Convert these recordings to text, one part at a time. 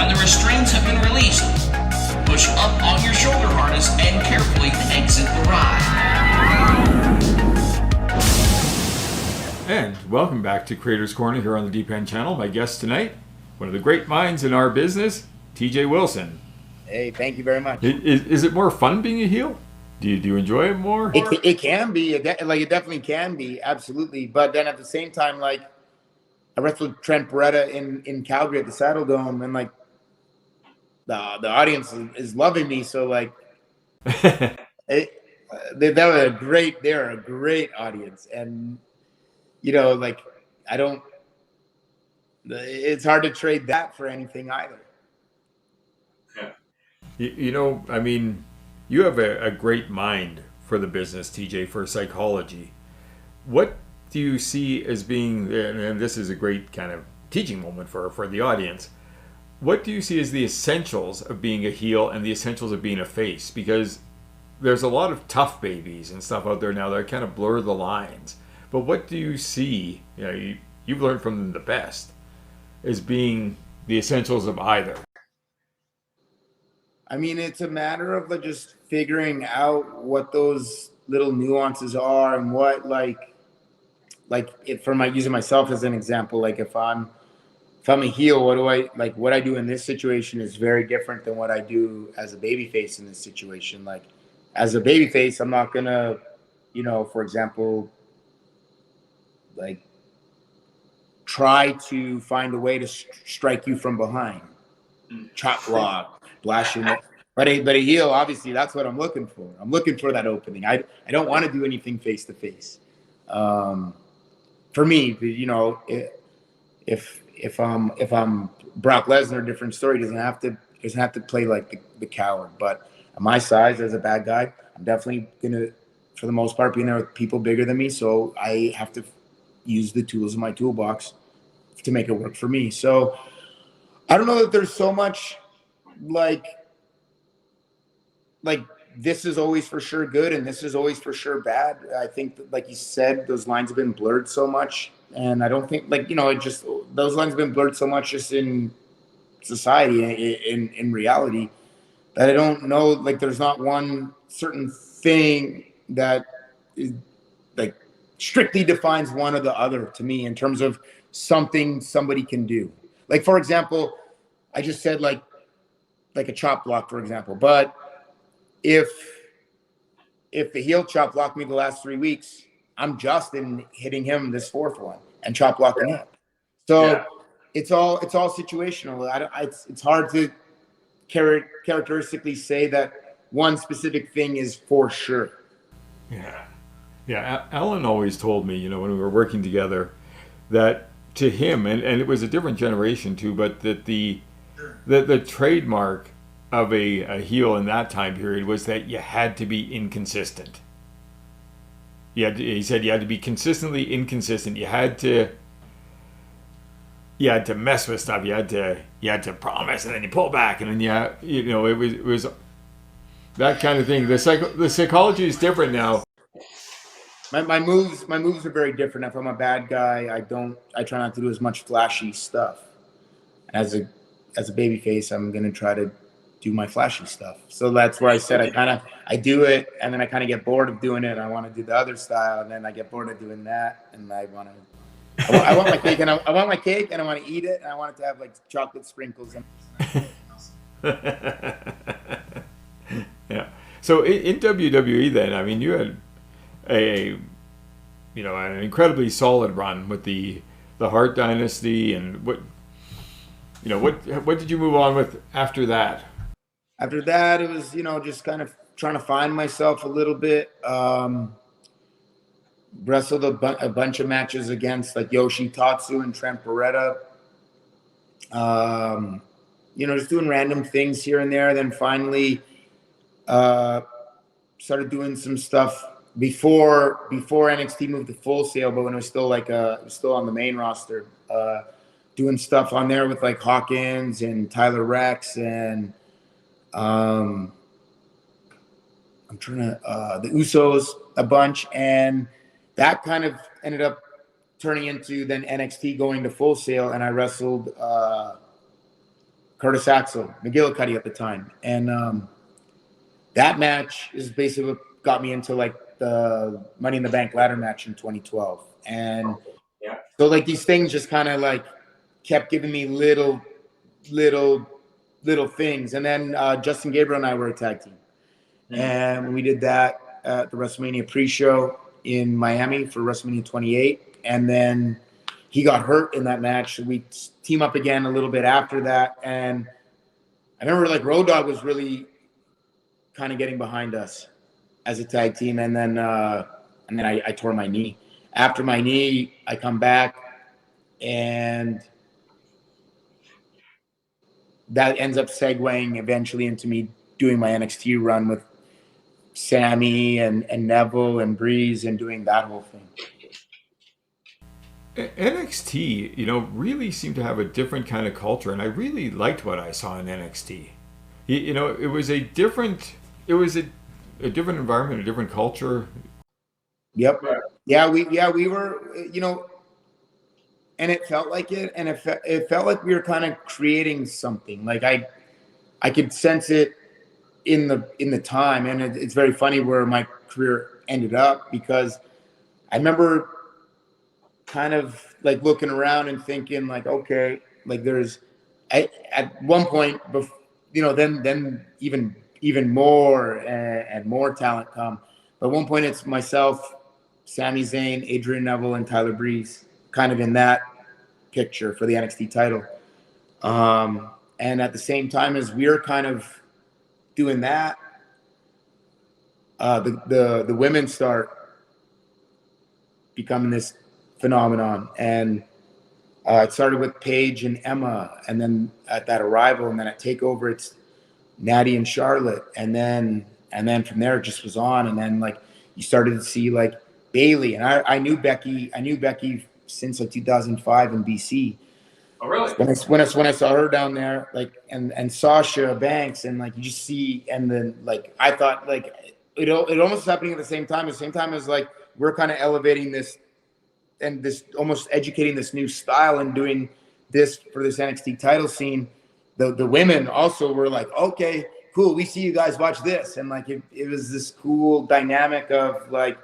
and the restraints have been released. Push up on your shoulder harness and carefully exit the ride. And welcome back to Kreators Korner here on the Deep End channel. My guest tonight, one of the great minds in our business, TJ Wilson. Hey, thank you very much. Is it more fun being a heel? Do you enjoy it more? It can be. It definitely can be, absolutely. But then at the same time, like, I wrestled Trent Beretta in Calgary at the Saddle Dome, and like the audience is loving me. So like, they're a great audience, and you know, like it's hard to trade that for anything either. Yeah. You know, I mean, you have a great mind for the business, TJ, for psychology. What do you see as being, and this is a great kind of teaching moment for the audience, what do you see as the essentials of being a heel and the essentials of being a face? Because there's a lot of tough babies and stuff out there now that kind of blur the lines. But what do you see, you know, you've learned from them the best, as being the essentials of either? I mean, it's a matter of like just figuring out what those little nuances are, and what using myself as an example, like if I'm a heel, what I do in this situation is very different than what I do as a babyface in this situation. Like, as a babyface, I'm not gonna, you know, for example, like try to find a way to strike you from behind, chop block, blashing it. But a heel, obviously, that's what I'm looking for. I'm looking for that opening. I don't want to do anything face to face. For me, you know, if I'm Brock Lesnar, different story. Doesn't have to play like the coward. But at my size, as a bad guy, I'm definitely gonna, for the most part, be in there with people bigger than me. So I have to use the tools in my toolbox to make it work for me. So I don't know that there's so much like this is always for sure good and this is always for sure bad. I think that, like you said, those lines have been blurred so much, and I don't think, like, you know, it just, those lines have been blurred so much just in society, in reality, that I don't know, like, there's not one certain thing that is like strictly defines one or the other to me in terms of something somebody can do. Like, for example, I just said like a chop block, for example, but if the heel chop blocked me the last 3 weeks, I'm Justin hitting him this fourth one and chop blocking him. So it's all situational. It's hard to characteristically say that one specific thing is for sure. Yeah. Alan always told me, you know, when we were working together, that to him, and it was a different generation too, but that the trademark of a heel in that time period was that you had to be inconsistent. He said you had to be consistently inconsistent. You had to mess with stuff. You had to promise, and then you pull back, and then you know, it was that kind of thing. The psychology is different now. My moves are very different. If I'm a bad guy, I try not to do as much flashy stuff. As a babyface, I'm gonna try to do my flashy stuff. So that's where I said I do it, and then I kind of get bored of doing it. I want to do the other style, and then I get bored of doing that, and I want my cake, and I want my cake, and I want to eat it, and I want it to have like chocolate sprinkles and yeah. So in WWE, then, I mean, you had an incredibly solid run with the Hart Dynasty, and what did you move on with after that? After that, it was, you know, just kind of trying to find myself a little bit. Wrestled a bunch of matches against like Yoshi Tatsu and Trent Beretta. You know, just doing random things here and there. Then finally started doing some stuff before NXT moved to Full Sail, but when it was still on the main roster. Doing stuff on there with like Hawkins and Tyler Rex and I'm trying to the Usos a bunch, and that kind of ended up turning into then NXT going to Full Sail, and I wrestled Curtis Axel, McGillicuddy at the time. And that match is basically what got me into like the Money in the Bank ladder match in 2012. And so like these things just kind of like kept giving me little things. And then Justin Gabriel and I were a tag team. And we did that at the WrestleMania pre-show in Miami for WrestleMania 28. And then he got hurt in that match. We team up again a little bit after that. And I remember like Road Dogg was really kind of getting behind us as a tag team. And then I tore my knee. After my knee, I come back, and that ends up segueing eventually into me doing my NXT run with Sammy and Neville and Breeze and doing that whole thing. NXT, really seemed to have a different kind of culture, and I really liked what I saw in NXT. It was a different environment, a different culture. Yep. Yeah, we were, and it felt like it, and it felt like we were kind of creating something. Like I could sense it in the time, and it's very funny where my career ended up, because I remember kind of like looking around and thinking like, okay, like at one point, then even more and more talent come. But at one point it's myself, Sami Zayn, Adrian Neville, and Tyler Breeze, kind of in that picture for the NXT title. And at the same time as we were kind of doing that, the women start becoming this phenomenon. And it started with Paige and Emma, and then at that Arrival, and then at Takeover it's Natty and Charlotte, and then from there it just was on. And then like you started to see like Bailey, and I knew Becky since like 2005 in BC. Oh, really? When I saw her down there, like, and Sasha Banks, and like you just see, and then like I thought like it almost was happening at the same time as like we're kind of elevating this and this almost educating this new style and doing this for this NXT title scene. The women also were like, okay, cool, we see you guys, watch this. And like it was this cool dynamic of like,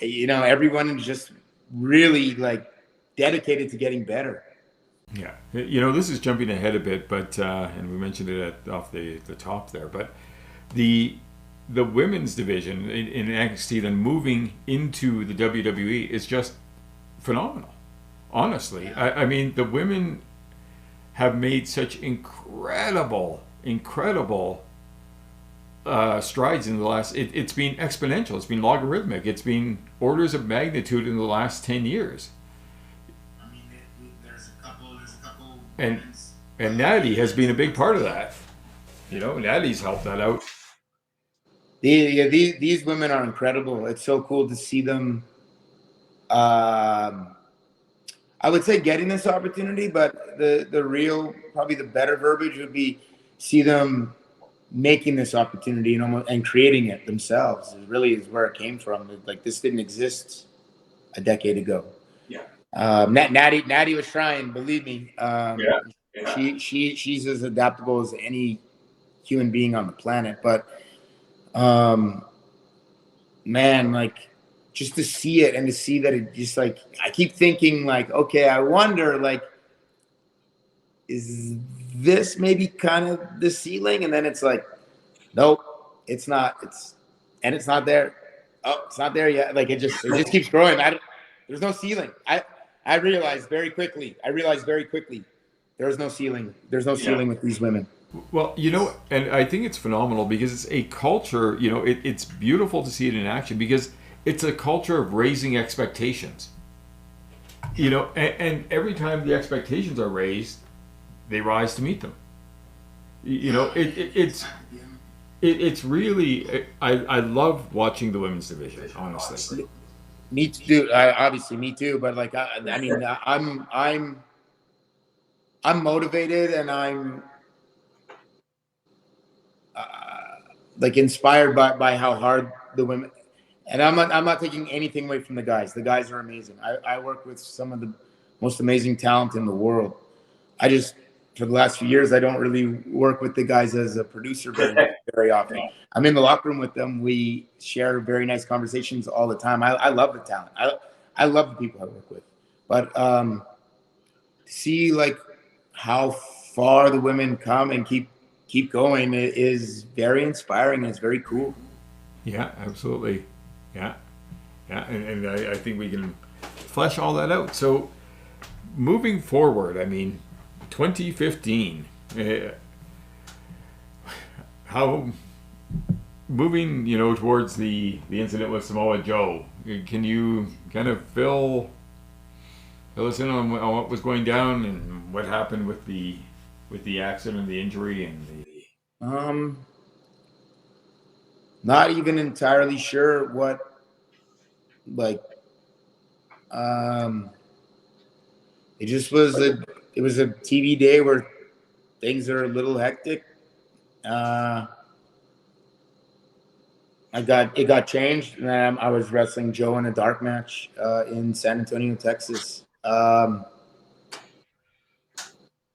everyone just really like dedicated to getting better. Yeah, this is jumping ahead a bit, but and we mentioned it off the top there, but the women's division in NXT then moving into the WWE is just phenomenal. Honestly, I mean, the women have made such incredible strides in the last. It's been exponential. It's been logarithmic. It's been orders of magnitude in the last 10 years. I mean, there's a couple. And Natty has been a big part of that. Natty's helped that out. These women are incredible. It's so cool to see them. I would say getting this opportunity, but the real, probably the better verbiage would be see them making this opportunity and creating it themselves. It really is where it came from. Like this didn't exist a decade ago. Yeah. Natty was trying, believe me. She's as adaptable as any human being on the planet. But man, like just to see it and to see that it just like, I keep thinking like, okay, I wonder like, is this maybe kind of the ceiling? And then it's like, nope, it's not. It's not there. Oh, it's not there yet. Like it just keeps growing. There's no ceiling. I realized very quickly. There's no ceiling. There's no ceiling with these women. Well, and I think it's phenomenal because it's a culture, it's beautiful to see it in action because it's a culture of raising expectations. And every time the expectations are raised, they rise to meet them. It's really, I love watching the women's division, honestly. Me too. Obviously, me too. But like, I'm motivated and I'm like inspired by how hard the women. And I'm not taking anything away from the guys. The guys are amazing. I work with some of the most amazing talent in the world. for the last few years, I don't really work with the guys as a producer very often. I'm in the locker room with them. We share very nice conversations all the time. I love the talent. I love the people I work with. But to see like how far the women come and keep going is very inspiring. It's very cool. Yeah, absolutely. Yeah, yeah, and I think we can flesh all that out. So moving forward, I mean, 2015. How moving, towards the incident with Samoa Joe. Can you kind of fill us in on what was going down and what happened with the accident, the injury, and the Not even entirely sure what like it just was a TV day where things are a little hectic. It got changed, and then I was wrestling Joe in a dark match in San Antonio, Texas.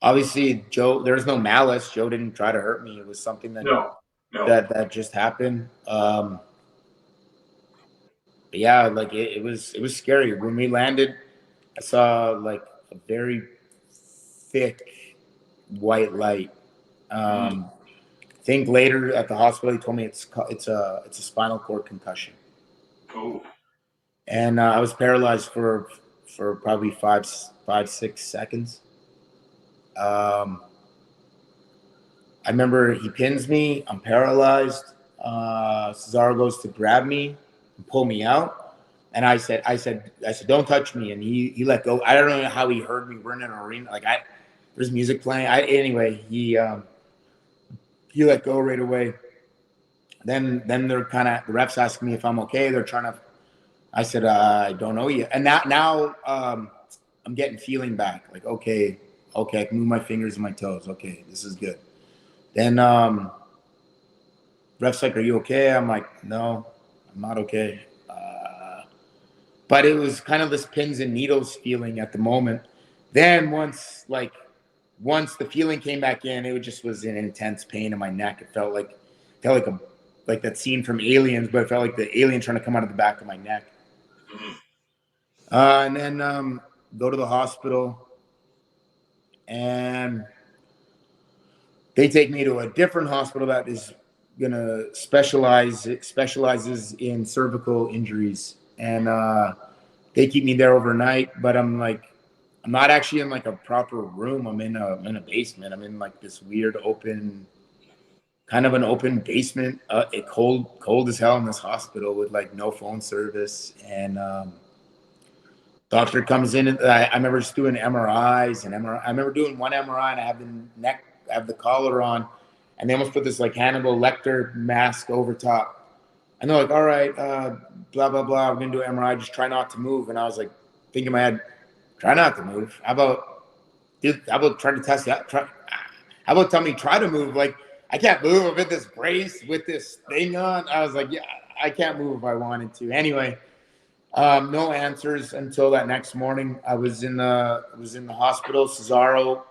Obviously, Joe, there's no malice. Joe didn't try to hurt me. It was something no. that just happened. But yeah, like it was scary when we landed. I saw like a very thick white light. I think later at the hospital, he told me it's a spinal cord concussion. Oh. And I was paralyzed for probably 5-6 seconds. I remember he pins me. I'm paralyzed. Cesaro goes to grab me and pull me out, and I said, don't touch me. And he let go. I don't know how he heard me. We're in an arena. Like there's music playing. Anyway, he let go right away. Then they're kind of the refs asking me if I'm okay. They're trying to. I said I don't know yet. And now I'm getting feeling back. Like okay, I can move my fingers and my toes. Okay, this is good. Then ref's like, "Are you okay?" I'm like, "No, I'm not okay." But it was kind of this pins and needles feeling at the moment. Then once the feeling came back in, it just was an intense pain in my neck. It felt like that scene from Aliens, but it felt like the alien trying to come out of the back of my neck. And then go to the hospital, and they take me to a different hospital that is gonna specializes in cervical injuries, and they keep me there overnight. But I'm not actually in like a proper room. I'm in a basement. I'm in like this weird open basement. It cold as hell in this hospital with like no phone service. And doctor comes in. And I remember just doing MRIs and MRI. I remember doing one MRI and I have the collar on, and they almost put this like Hannibal Lecter mask over top. And they're like, "All right, blah blah blah. We're gonna do an MRI. Just try not to move." And I was like, thinking in my head, "Try not to move. How about trying to test that? How about tell me try to move? Like I can't move. I'm in this brace with this thing on." I was like, "Yeah, I can't move if I wanted to." Anyway, no answers until that next morning. I was in the hospital. Cesaro,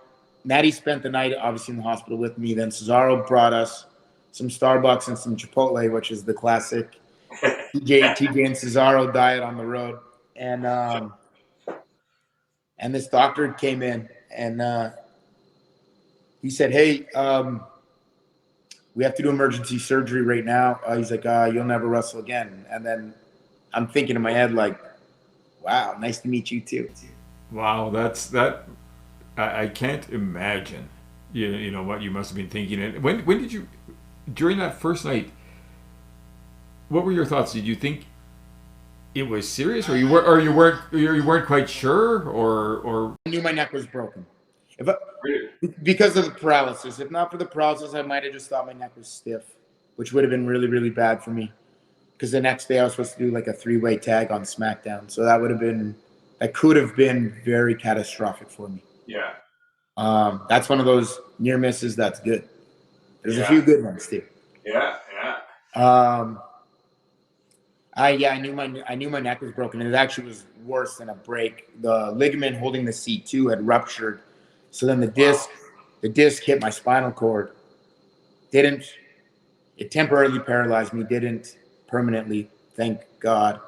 Natty spent the night obviously in the hospital with me. Then Cesaro brought us some Starbucks and some Chipotle, which is the classic TJ and Cesaro diet on the road. And this doctor came in and he said, "Hey, we have to do emergency surgery right now." He's like, "You'll never wrestle again." And then I'm thinking in my head like, "Wow, nice to meet you too." Wow, I can't imagine. You know what you must have been thinking. And when did you, during that first night, what were your thoughts? Did you think it was serious, or you weren't quite sure, or I knew my neck was broken. Because of the paralysis. If not for the paralysis, I might have just thought my neck was stiff, which would have been really, really bad for me. Because the next day I was supposed to do like a 3-way tag on SmackDown, so that could have been very catastrophic for me. Yeah. That's one of those near misses that's good. There's a few good ones too. Yeah. I knew my neck was broken. It actually was worse than a break. The ligament holding the C2 had ruptured. So then the disc The disc hit my spinal cord. It temporarily paralyzed me, didn't permanently, thank God.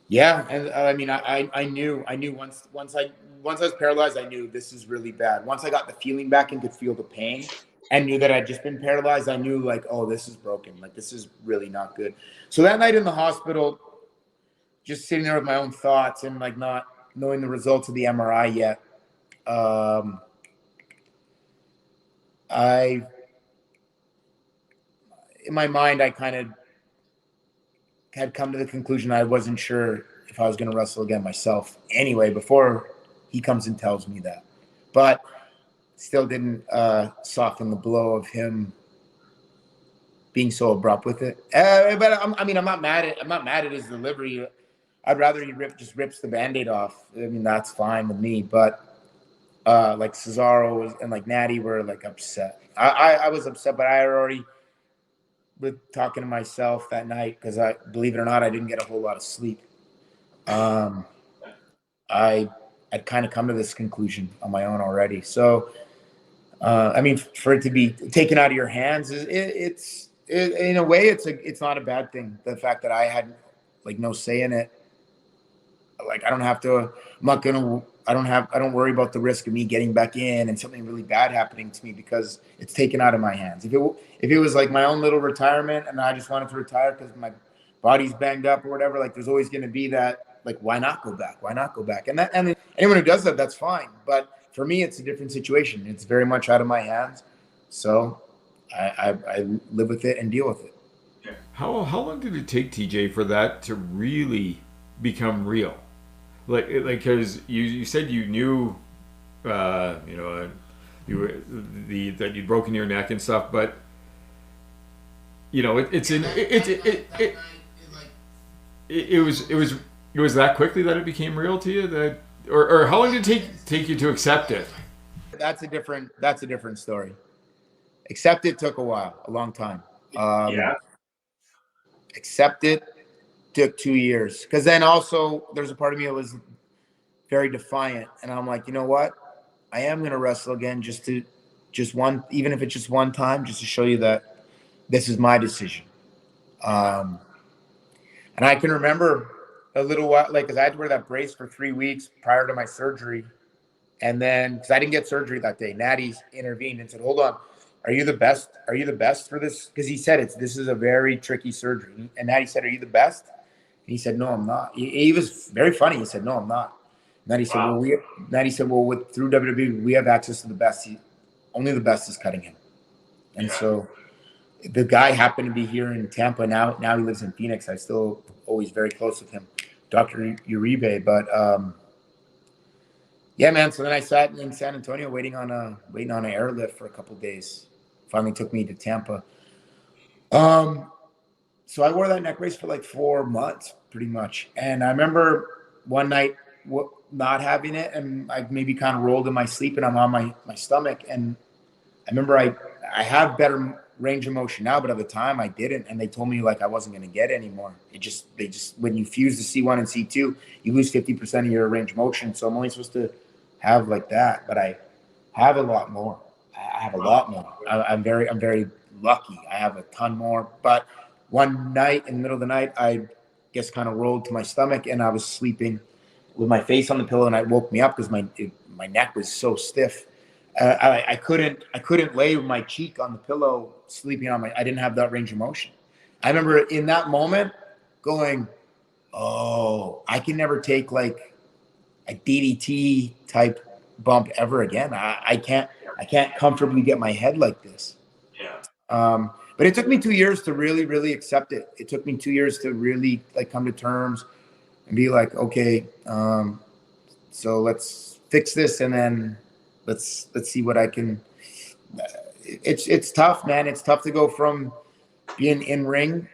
Yeah, and I mean, I knew once I was paralyzed, I knew this is really bad. Once I got the feeling back and could feel the pain, and knew that I'd just been paralyzed, I knew like, oh, this is broken. Like this is really not good. So that night in the hospital, just sitting there with my own thoughts and like not knowing the results of the MRI yet, I in my mind I kind of had come to the conclusion I wasn't sure if I was going to wrestle again myself anyway before he comes and tells me that. But still didn't soften the blow of him being so abrupt with it. But I'm not mad at his delivery. I'd rather he just rips the Band-Aid off. I mean, that's fine with me. But like Cesaro and like Natty were like upset. I was upset, but I had already with talking to myself that night because I believe it or not, I didn't get a whole lot of sleep. I'd kind of come to this conclusion on my own already. So, I mean, for it to be taken out of your hands, it's in a way, it's not a bad thing. The fact that I had like no say in it, like I don't have to. I don't worry about the risk of me getting back in and something really bad happening to me because it's taken out of my hands. If it was like my own little retirement and I just wanted to retire because my body's banged up or whatever, like there's always going to be that, like, why not go back? Why not go back? And anyone who does that, that's fine. But for me, it's a different situation. It's very much out of my hands. So I live with it and deal with it. How long did it take, TJ, for that to really become real? Like, because you said you knew, that you'd broken your neck and stuff, but it was that quickly that it became real to you, that, or how long did it take you to accept it? That's a different story. Accept it took a while, a long time. Accept it took 2 years, because then also there's a part of me that was very defiant, and I'm like, you know what, I am going to wrestle again, even if it's just one time, just to show you that this is my decision. And I can remember a little while, like, because I had to wear that brace for 3 weeks prior to my surgery, and then because I didn't get surgery that day, Natty intervened and said, hold on, are you the best for this? Because he said this is a very tricky surgery, and Natty said, are you the best? And he said, no, I'm not. He was very funny. He said, no, I'm not. Natty said, wow. Through WWE, we have access to the best. Only the best is cutting him. And so the guy happened to be here in Tampa. Now he lives in Phoenix. I still always very close with him, Dr. Uribe. But yeah, man. So then I sat in San Antonio waiting on an airlift for a couple of days. Finally took me to Tampa. So I wore that neck brace for like 4 months, pretty much. And I remember one night not having it, and I maybe kind of rolled in my sleep, and I'm on my stomach. And I remember I have better range of motion now, but at the time I didn't. And they told me like I wasn't going to get anymore. They just when you fuse the C1 and C2, you lose 50% of your range of motion. So I'm only supposed to have like that, but I have a lot more. I have a lot more. I'm very lucky. I have a ton more. But one night in the middle of the night, I guess kind of rolled to my stomach, and I was sleeping with my face on the pillow, and it woke me up because my neck was so stiff. I couldn't lay with my cheek on the pillow sleeping on I didn't have that range of motion. I remember in that moment going, oh, I can never take like a DDT type bump ever again. I can't comfortably get my head like this. Yeah. But it took me 2 years to really, really accept it. It took me 2 years to really like come to terms and be like, okay, so let's fix this, and then let's see what I can. It's tough, man. It's tough to go from being in-ring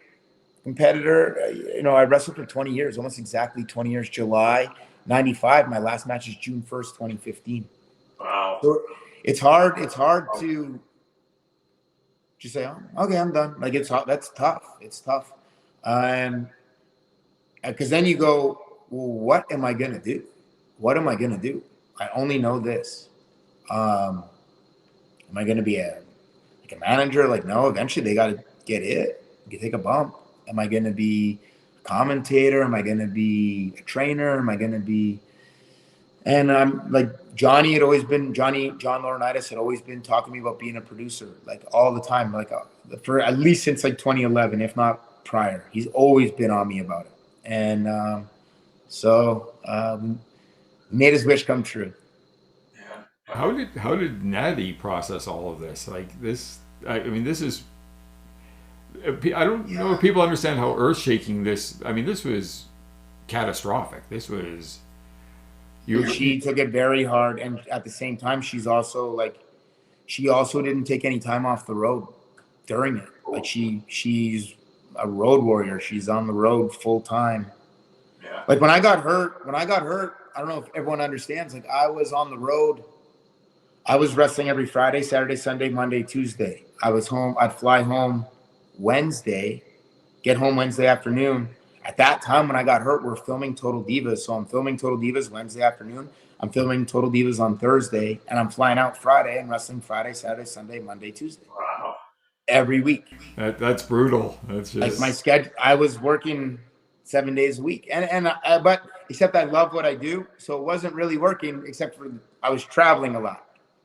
competitor. I wrestled for 20 years, almost exactly 20 years. July 95. My last match is June 1st, 2015. Wow. So it's hard to just say, oh, okay, I'm done. Like that's tough. It's tough. And because then you go, well, what am I going to do? What am I going to do? I only know this. Am I going to be a manager? Like, no, eventually they got to get it. You take a bump. Am I going to be a commentator? Am I going to be a trainer? Am I going to be, and I'm like, John Laurinaitis had always been talking to me about being a producer, like all the time, like for at least since like 2011, if not prior. He's always been on me about it. And so made his wish come true. How did Natty process all of this? Like this, I mean, this is. I don't know if people understand how earth-shaking this. I mean, this was catastrophic. This was. She took it very hard, and at the same time, she also didn't take any time off the road during it. Like she's a road warrior. She's on the road full time. Yeah. Like when I got hurt, I don't know if everyone understands. Like I was on the road. I was wrestling every Friday, Saturday, Sunday, Monday, Tuesday. I was home. I'd fly home Wednesday, get home Wednesday afternoon. At that time when I got hurt, we're filming Total Divas. So I'm filming Total Divas Wednesday afternoon. I'm filming Total Divas on Thursday, and I'm flying out Friday and wrestling Friday, Saturday, Sunday, Monday, Tuesday. Wow. Every week. That's brutal. That's just like my schedule. I was working 7 days a week, but except I love what I do, so it wasn't really working. Except for I was traveling a lot.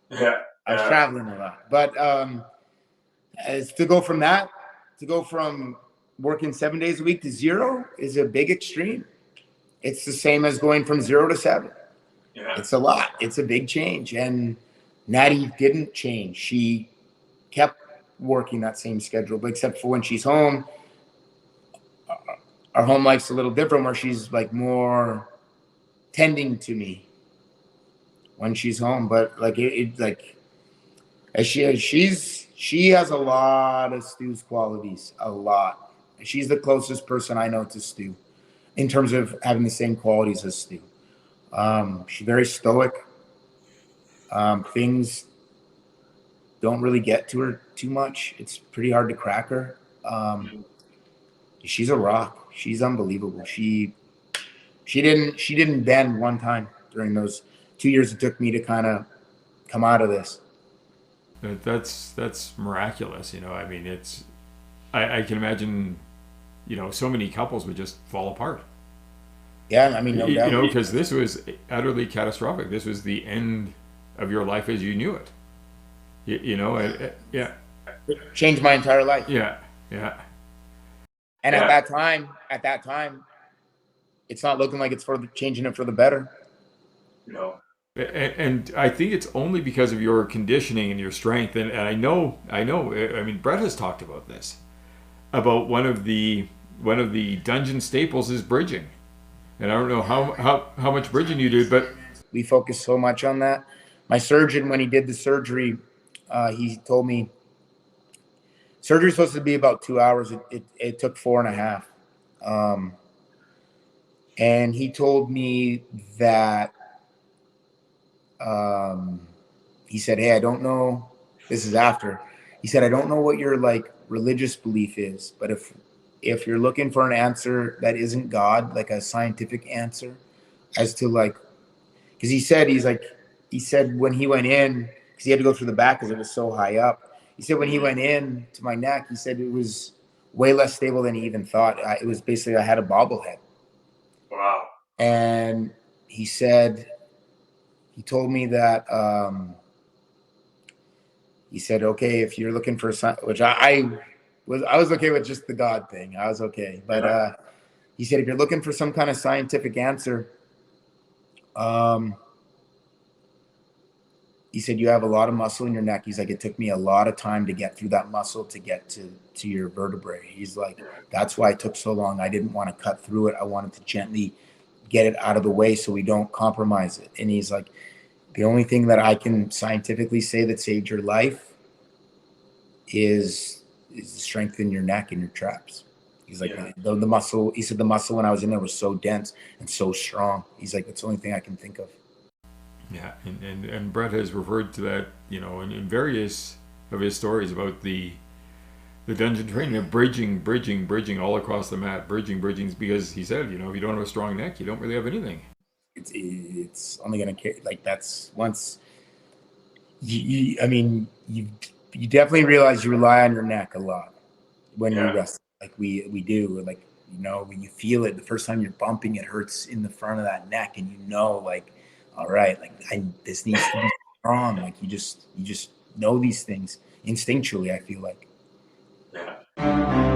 Yeah, I was traveling a lot. But as to go from working 7 days a week to 0 is a big extreme. It's the same as going from 0 to 7. Yeah. It's a lot. It's a big change. And Natty didn't change. She kept working that same schedule, but except for when she's home. Our home life's a little different, where she's like more tending to me when she's home. But like she has a lot of Stu's qualities, a lot. She's the closest person I know to Stu in terms of having the same qualities as Stu. She's very stoic. Things don't really get to her too much. It's pretty hard to crack her. She's a rock. She's unbelievable. She didn't bend one time during those 2 years it took me to kind of come out of this. That's miraculous. I mean, it's I can imagine, so many couples would just fall apart. Yeah, I mean, no doubt. Because this was utterly catastrophic. This was the end of your life as you knew it. Yeah. It changed my entire life. Yeah. And at that time, it's not looking like it's changing it for the better. And I think it's only because of your conditioning and your strength. And I know. I mean, Brett has talked about this, about one of the dungeon staples is bridging. And I don't know how much bridging you do, but we focus so much on that. My surgeon, when he did the surgery, he told me surgery's supposed to be about 2 hours. It took 4.5. And he told me that he said, "Hey, I don't know." This is after. He said, "I don't know what your like religious belief is, but if you're looking for an answer that isn't God, like a scientific answer as to like," because he said when he went in, because he had to go through the back because it was so high up. He said when he went in to my neck, he said it was way less stable than he even thought. It was basically I had a bobblehead. Wow. And he told me that he said, "Okay, if you're looking for a sign," which I was okay with just the God thing. I was okay. But he said, if you're looking for some kind of scientific answer, he said, you have a lot of muscle in your neck. He's like, it took me a lot of time to get through that muscle to get to your vertebrae. He's like, that's why it took so long. I didn't want to cut through it. I wanted to gently get it out of the way so we don't compromise it. And he's like, the only thing that I can scientifically say that saved your life is the strength in your neck and your traps. He's like, the muscle, he said the muscle when I was in there was so dense and so strong. He's like, that's the only thing I can think of. Yeah, and Brett has referred to that, in various of his stories about the dungeon training of bridging all across the mat, bridging, because he said, if you don't have a strong neck, you don't really have anything. It's only going to, like, that's once, I mean, you definitely realize you rely on your neck a lot when you wrestle. Like we do. Like, you know, when you feel it, the first time you're bumping, it hurts in the front of that neck, and you know, like, all right, like this needs to be strong. Like you just know these things instinctually. I feel like. Yeah.